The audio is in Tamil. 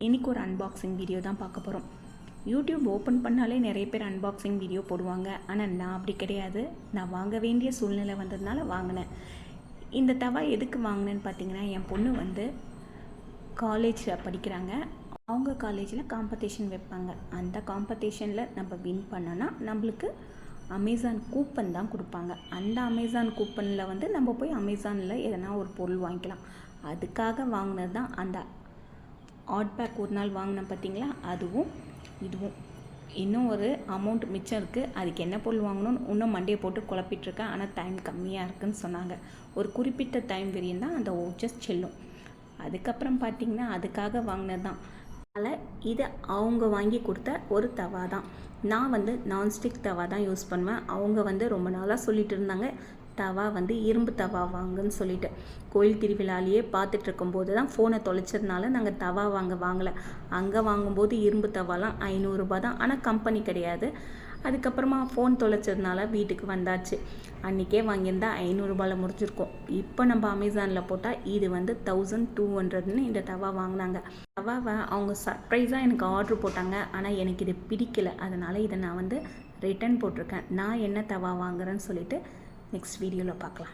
இன்றைக்கி ஒரு அன்பாக்சிங் வீடியோ தான் பார்க்க போகிறோம். யூடியூப் ஓப்பன் பண்ணாலே நிறைய பேர் அன்பாக்சிங் வீடியோ போடுவாங்க. ஆனால் நான் அப்படி கிடையாது. நான் வாங்க வேண்டிய சூழ்நிலை வந்ததுனால வாங்கினேன். இந்த தவா எதுக்கு வாங்கினேன்னு பார்த்தீங்கன்னா, என் பொண்ணு வந்து காலேஜில் படிக்கிறாங்க. அவங்க காலேஜில் காம்படிஷன் வைப்பாங்க. அந்த காம்படிஷனில் நம்ம வின் பண்ணோன்னா நம்மளுக்கு அமேசான் கூப்பன் தான் கொடுப்பாங்க. அந்த அமேசான் கூப்பனில் வந்து நம்ம போய் அமேசானில் எதனா ஒரு பொருள் வாங்கிக்கலாம். அதுக்காக வாங்கினது தான் அந்த ஆட் பேக். ஒரு நாள் வாங்கினேன் பார்த்தீங்களா, அதுவும் இதுவும். இன்னும் ஒரு அமௌண்ட் மிச்சம் இருக்குது. அதுக்கு என்ன பொருள் வாங்கணும்னு இன்னும் மண்டையை போட்டு குழப்பிட்டுருக்கேன். ஆனால் டைம் கம்மியாக இருக்குதுன்னு சொன்னாங்க. ஒரு குறிப்பிட்ட டைம் வரையும் தான் அந்த ஓச்சஸ் செல்லும். அதுக்கப்புறம் பார்த்திங்கன்னா அதுக்காக வாங்கினது தான். அதனால் இது அவங்க வாங்கி கொடுத்த ஒரு தவா தான். நான் வந்து நான்ஸ்டிக் தவா தான் யூஸ் பண்ணுவேன். அவங்க வந்து ரொம்ப நாளாக சொல்லிட்டு இருந்தாங்க, தவா வந்து இரும்பு தவா வாங்குன்னு சொல்லிட்டு. கோயில் திருவிழாலேயே பார்த்துட்டு இருக்கும்போது தான் ஃபோனை தொலைச்சதுனால நாங்கள் தவா வாங்கலை. அங்கே வாங்கும்போது இரும்பு தவாலாம் 500 ரூபா தான். ஆனால் கம்பெனி கிடையாது. அதுக்கப்புறமா ஃபோன் தொலைச்சதுனால வீட்டுக்கு வந்தாச்சு. அன்றைக்கே வாங்கியிருந்தால் 500 ரூபாயில் முடிஞ்சிருக்கும். இப்போ நம்ம அமேசானில் போட்டால் இது வந்து 1200ன்னு இந்த தவா வாங்கினாங்க. தவாவை அவங்க சர்ப்ரைஸாக எனக்கு ஆர்டர் போட்டாங்க. ஆனால் எனக்கு இது பிடிக்கலை. அதனால் இதை நான் வந்து ரிட்டன் போட்டிருக்கேன். நான் என்ன தவா வாங்குறேன்னு சொல்லிட்டு நெக்ஸ்ட் வீடியோவில் பார்க்கலாம்.